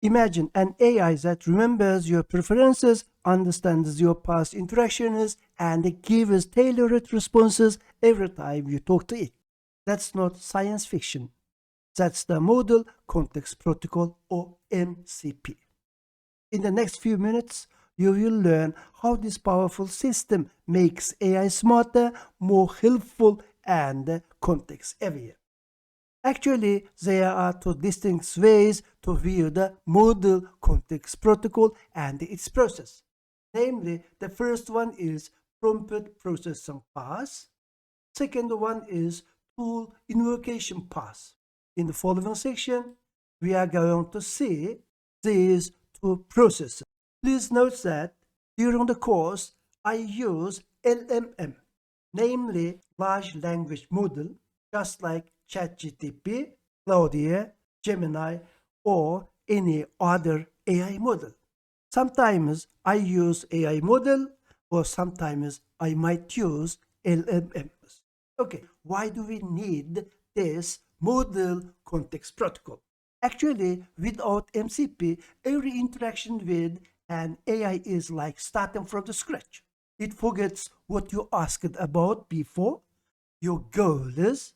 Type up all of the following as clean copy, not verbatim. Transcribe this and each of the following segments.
Imagine an AI that remembers your preferences, understands your past interactions, and gives tailored responses every time you talk to it. That's not science fiction. That's the Model Context Protocol, or MCP. In the next few minutes, you will learn how this powerful system makes AI smarter, more helpful, and context-aware. Actually, there are two distinct ways to view the Model Context Protocol and its process. Namely, the first one is prompt processing pass. Second one is tool invocation pass. In the following section, we are going to see these two processes. Please note that during the course, I use LMM, namely Large Language Model, just like ChatGPT, Claudia, Gemini, or any other AI model. Sometimes I use AI model, or sometimes I might use LMMs. Okay, why do we need this Model Context Protocol? Actually, without MCP, every interaction with an AI is like starting from the scratch. It forgets what you asked about before, your goals,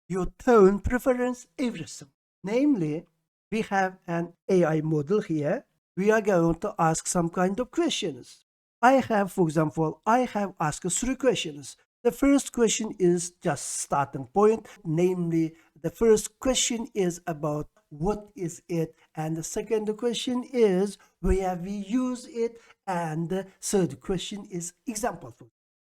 your tone preference, everything. Namely, we have an AI model here. We are going to ask some kind of questions. For example, I have asked 3 questions. The first question is just starting point. Namely, the first question is about what is it, and the second question is where we use it, and the third question is example.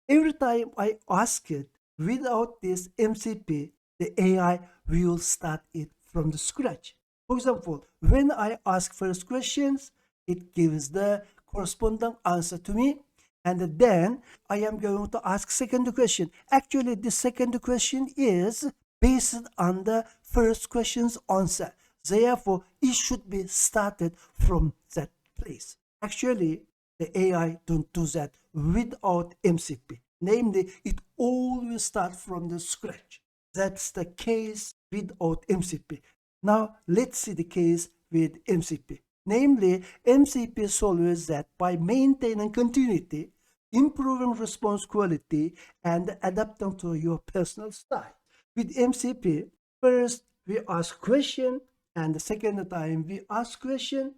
Every time I ask it without this MCP, the AI will start it from the scratch. For example, when I ask first questions, it gives the corresponding answer to me, and then I am going to ask second question. Actually, the second question is based on the first question's answer. Therefore, it should be started from that place. Actually, the AI don't do that without MCP. Namely, it always starts from the scratch. That's the case without MCP. Now, let's see the case with MCP. Namely, MCP solves that by maintaining continuity, improving response quality, and adapting to your personal style. With MCP, first we ask question, and the second time we ask question.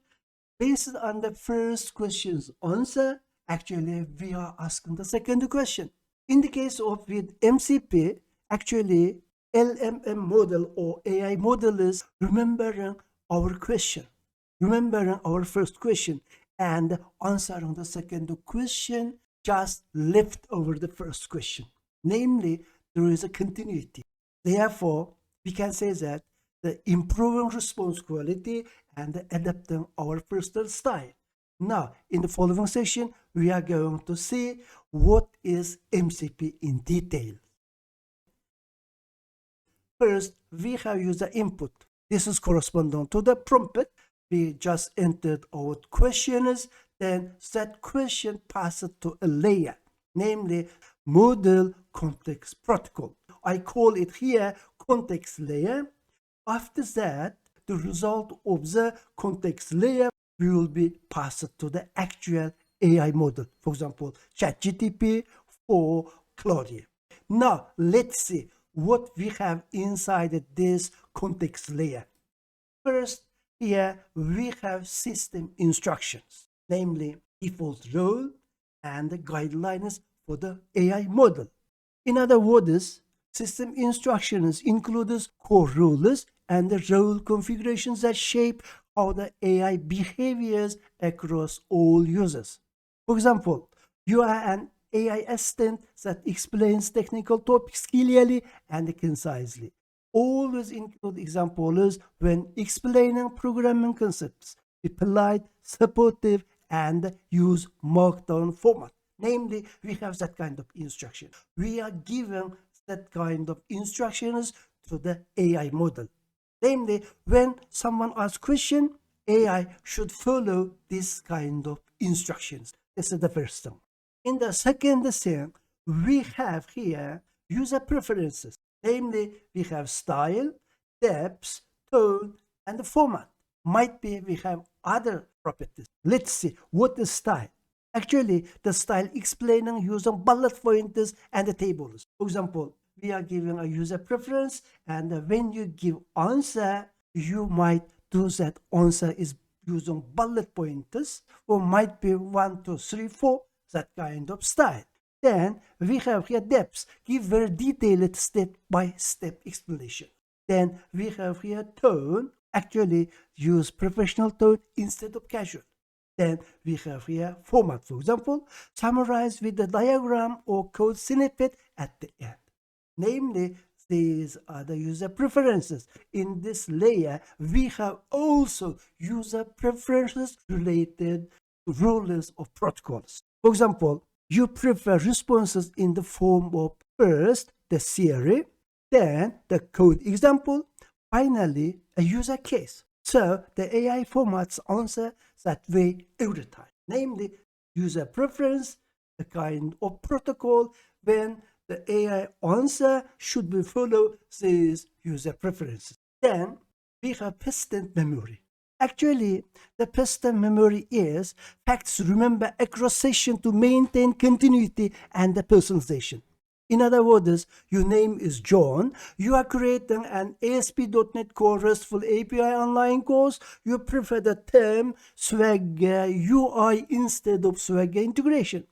Based on the first question's answer, actually we are asking the second question. In the case of with MCP, actually LMM model or AI model is remembering our question, remembering our first question, and answering the second question just left over the first question. Namely, there is a continuity. Therefore, we can say that the improving response quality and adapting our personal style. Now, in the following section, we are going to see what is MCP in detail. First, we have user input. This is corresponding to the prompt. We just entered our questions, then that question passes to a layer, namely Model Context Protocol. I call it here context layer. After that, the result of the context layer will be passed to the actual AI model. For example, ChatGPT or Claudia. Now, let's see what we have inside this context layer. First, here we have system instructions, namely default role and the guidelines for the AI model. In other words, system instructions include core rules and the role configurations that shape how the AI behaviors across all users. For example, you are an AI assistant that explains technical topics clearly and concisely. Always include examples when explaining programming concepts. Be polite, supportive, and use markdown format. Namely, we have that kind of instruction. We are given that kind of instructions to the AI model. Namely, when someone asks a question, AI should follow this kind of instructions. This is the first thing. In the second thing, we have here user preferences. Namely, we have style, depth, tone, and the format. Might be we have other properties. Let's see what is style. Actually, the style explaining using bullet pointers and the tables. For example, we are giving a user preference, and when you give answer, you might do that answer is using bullet pointers, or might be 1, 2, 3, 4, that kind of style. Then we have here depths, give very detailed step-by-step explanation. Then we have here tone, actually use professional tone instead of casual. Then we have here format, for example, summarize with the diagram or code snippet at the end. Namely, these are the user preferences. In this layer, we have also user preferences related to rules of protocols. For example, you prefer responses in the form of first the theory, then the code example, finally a user case. So the AI formats answer that way every time. Namely, user preference, the kind of protocol, when the AI answer should be follow these user preferences. Then we have persistent memory. Actually, the persistent memory is facts remember across session to maintain continuity and the personalization. In other words, your name is John, you are creating an ASP.NET Core RESTful API online course, you prefer the term Swagger UI instead of Swagger integration.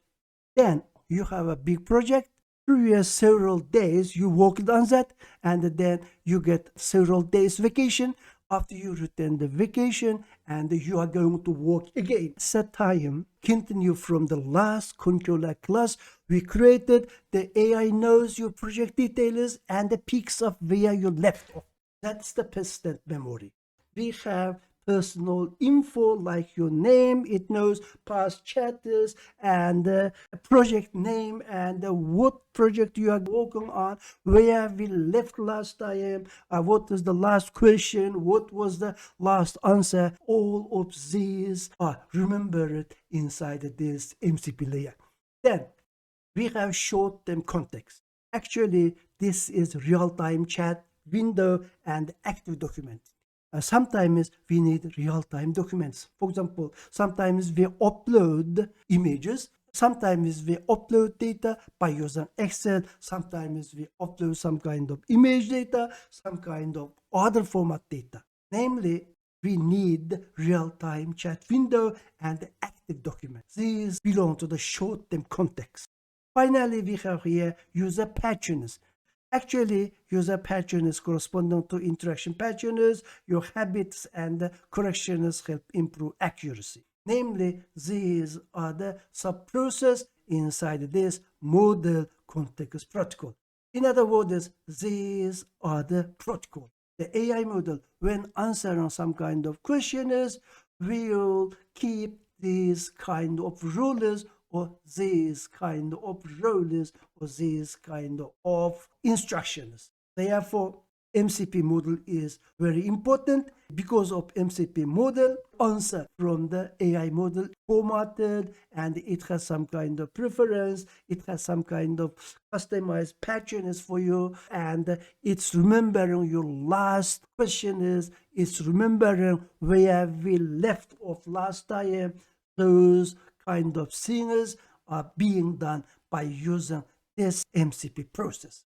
Then you have a big project, previous several days you worked on that, and then you get several days vacation. After you return the vacation, and you are going to work again. Set time continue from the last controller class we created. The AI knows your project details and the peaks of where you left off. That's the persistent memory. We have personal info like your name, it knows past chapters and project name and what project you are working on, where we left last time, what was the last question, what was the last answer. All of these are remembered inside this MCP layer. Then we have short-term context. Actually, this is real-time chat, window, and active document. Sometimes we need real-time documents. For example, sometimes we upload images, sometimes we upload data by using Excel, sometimes we upload some kind of image data, some kind of other format data. Namely, we need real-time chat window and active documents. These belong to the short-term context. Finally, we have here user patterns. Actually, user patterns corresponding to interaction patterns, your habits and corrections help improve accuracy. Namely, these are the sub-process inside this model context protocol. In other words, these are the protocol. The AI model, when answering some kind of questions, will keep these kind of rules or these kind of roles or these kind of instructions. Therefore, MCP model is very important. Because of MCP model, answer from the AI model formatted, and it has some kind of preference, it has some kind of customized patterns for you, and it's remembering your last questions, it's remembering where we left off last time. Those kind of things are being done by using this MCP process.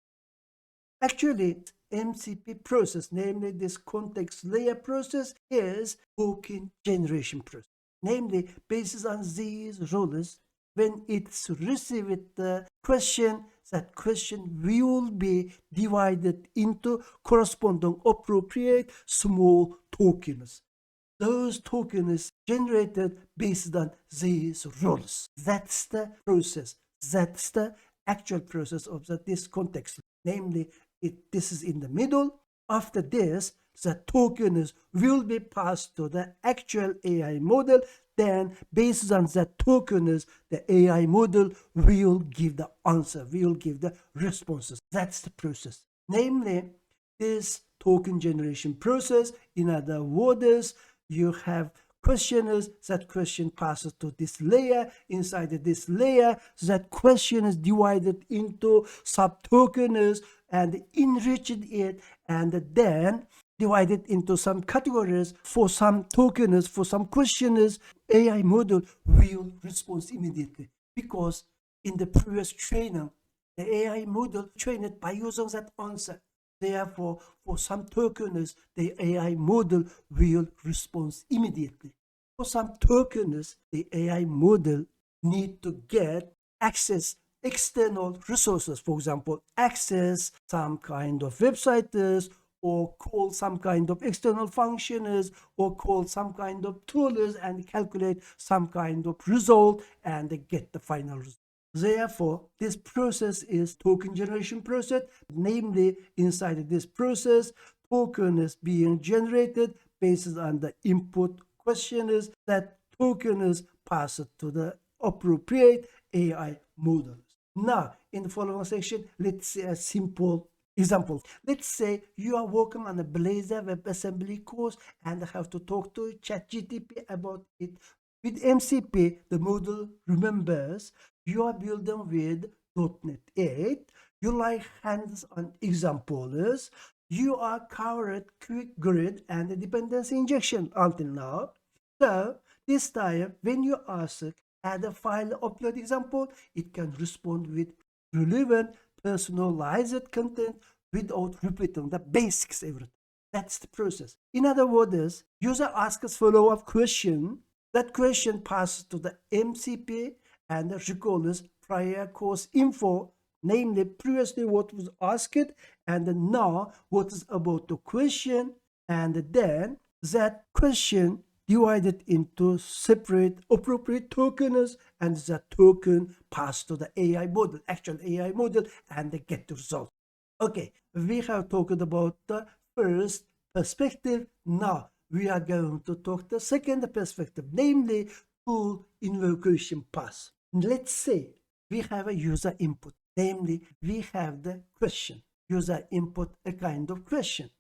Actually, MCP process, namely this context layer process, is token generation process. Namely, based on these rules, when it's received the question, that question will be divided into corresponding appropriate small tokens. Those tokens generated based on these rules. That's the process. That's the actual process of this context. Namely, this is in the middle. After this, the tokens will be passed to the actual AI model. Then, based on the tokens, the AI model will give the answer, will give the responses. That's the process. Namely, this token generation process, in other words, you have questioners, that question passes to this layer. Inside this layer, that question is divided into sub-tokens and enriched it, and then divided into some categories. For some tokens, for some questions, AI model will respond immediately, because in the previous training, the AI model trained by using that answer. Therefore, for some tokens, the AI model will respond immediately. For some tokens, the AI model need to get access external resources, for example, access some kind of websites, or call some kind of external functions, or call some kind of tools and calculate some kind of result and get the final result. Therefore, this process is token generation process. Namely, inside this process, token is being generated based on the input questions. That token is passed to the appropriate AI models. Now, in the following section, let's see a simple example. Let's say you are working on a Blazor WebAssembly course and have to talk to ChatGPT about it. With MCP, the model remembers you are building with .NET 8. You like hands-on examples. You are covered quick grid and dependency injection until now. So this time, when you ask add a file upload example, it can respond with relevant personalized content without repeating the basics everything. That's the process. In other words, user asks follow-up question. That question passes to the MCP and recalls prior course info, namely previously what was asked and now what is about the question, and then that question divided into separate appropriate tokens, and that token passed to the AI model, actual AI model, and they get the result. Okay, we have talked about the first perspective. Now we are going to talk the second perspective, namely tool invocation path. Let's say we have a user input, namely we have the question. User input a kind of question.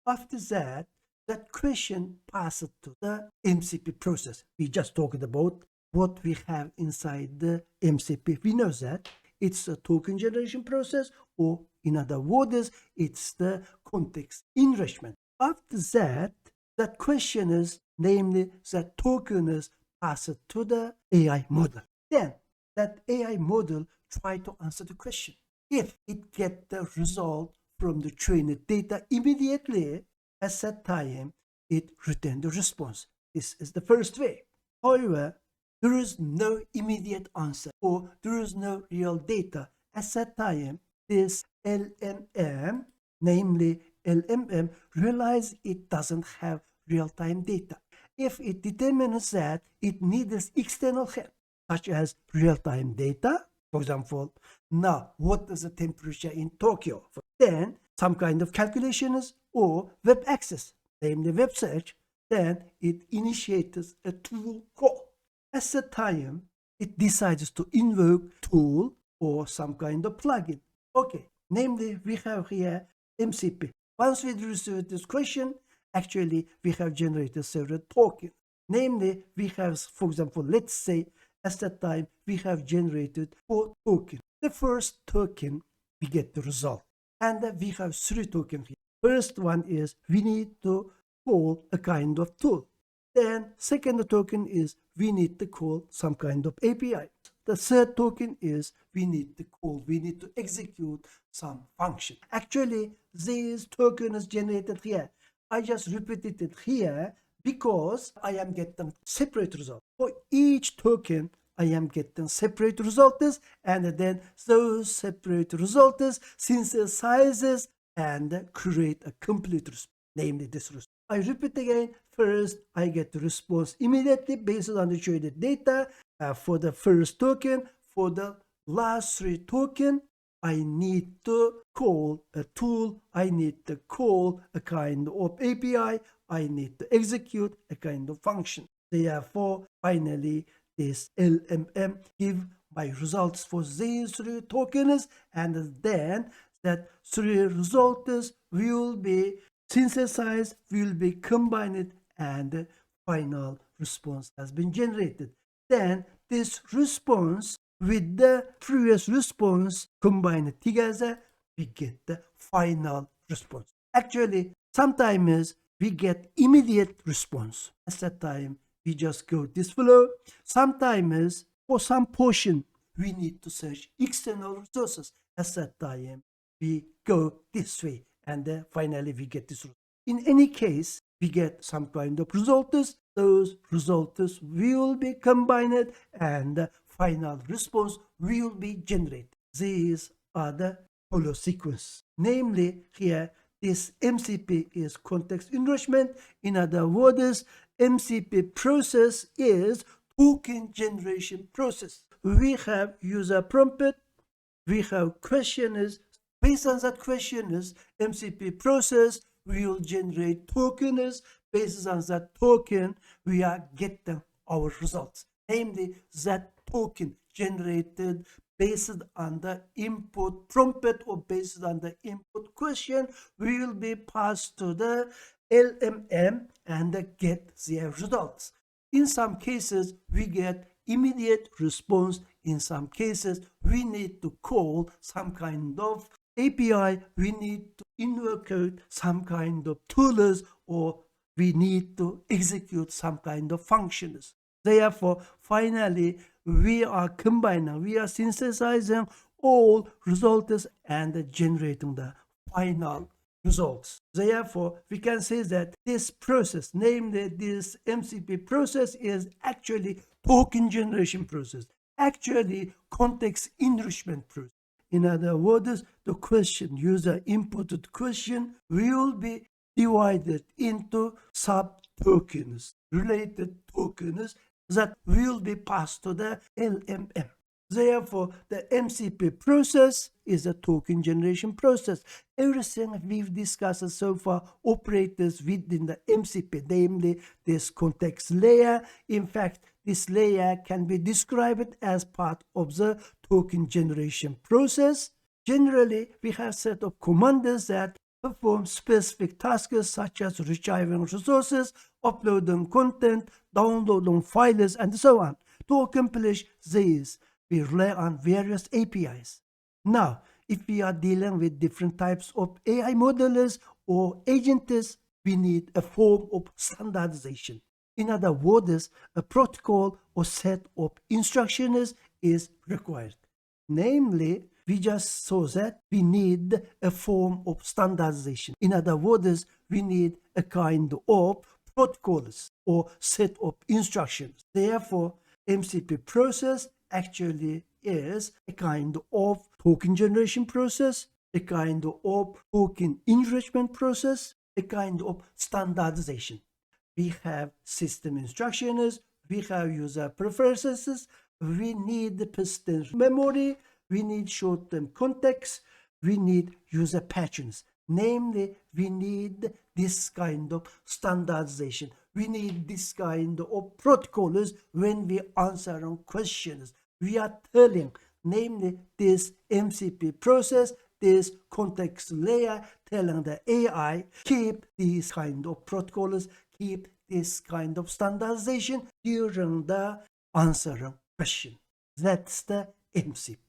After that, that question passes to the MCP process. We just talked about what we have inside the MCP. We know that it's a token generation process, or in other words, it's the context enrichment. After that, that question is, namely that token is passed to the AI model. Then that AI model try to answer the question. If it get the result from the trained data immediately, at that time, it return the response. This is the first way. However, there is no immediate answer, or there is no real data. At that time, this LMM, namely LMM, realize it doesn't have real-time data. If it determines that it needs external help, such as real-time data, for example, now what is the temperature in Tokyo? Then some kind of calculations or web access, namely web search, then it initiates a tool call. At the time, it decides to invoke tool or some kind of plugin. Okay, namely we have here MCP. Once we receive this question, actually we have generated several tokens. Namely, we have, for example, let's say at that time we have generated 4 tokens. The first token, we get the result. And we have 3 tokens here. First one is we need to call a kind of tool. Then second token is we need to call some kind of API. The third token is we need to execute some function. Actually, this token is generated here. I just repeated it here because I am getting separate results. For each token, I am getting separate results, and then those separate results synthesizes and create a complete response, namely this response. I repeat again. First, I get the response immediately based on the traded data for the first token. For the last 3 tokens, I need to call a tool, I need to call a kind of API, I need to execute a kind of function. Therefore, finally, this LMM give my results for these 3 tokens, and then that 3 results will be synthesized, will be combined, and final response has been generated. Then this response with the previous response combined together, we get the final response. Actually, Sometimes we get immediate response. At that time, we just go this flow. Sometimes for some portion, we need to search external resources. At that time, we go this way, and then finally we get this result. In any case, we get some kind of results. Those results will be combined, and the final response will be generated. These are the follow sequence. Namely, here this MCP is context enrichment. In other words, MCP process is token generation process. We have user prompt, we have questionnaires. Based on that questionnaires, MCP process will generate tokens. Based on that token, we are getting our results. Namely, that token generated based on the input prompt or based on the input question will be passed to the LMM and get their results. In some cases, we get immediate response. In some cases, we need to call some kind of API, we need to invoke some kind of tools, or we need to execute some kind of functions. Therefore, finally, we are combining, we are synthesizing all results and generating the final results. Therefore, we can say that this process, namely this MCP process, is actually token generation process, actually context enrichment process. In other words, the question, user inputted question, will be divided into sub-tokens, related tokens that will be passed to the LMM. Therefore, the MCP process is a token generation process. Everything we've discussed so far operates within the MCP, namely this context layer. In fact, this layer can be described as part of the token generation process. Generally, we have a set of commands that perform specific tasks such as retrieving resources, uploading content, downloading files, and so on. To accomplish these, we rely on various APIs. Now, if we are dealing with different types of AI models or agents, we need a form of standardization. In other words, a protocol or set of instructions is required. Namely, we just saw that we need a form of standardization. In other words, we need a kind of protocols or set of instructions. Therefore, MCP process actually is a kind of token generation process, a kind of token enrichment process, a kind of standardization. We have system instructions, we have user preferences, we need persistent memory, we need short-term context, we need user patterns. Namely, we need this kind of standardization. We need this kind of protocols when we answer on questions. We are telling, namely, this MCP process, this context layer, telling the AI, keep these kind of protocols, keep this kind of standardization during the answering question. That's the MCP.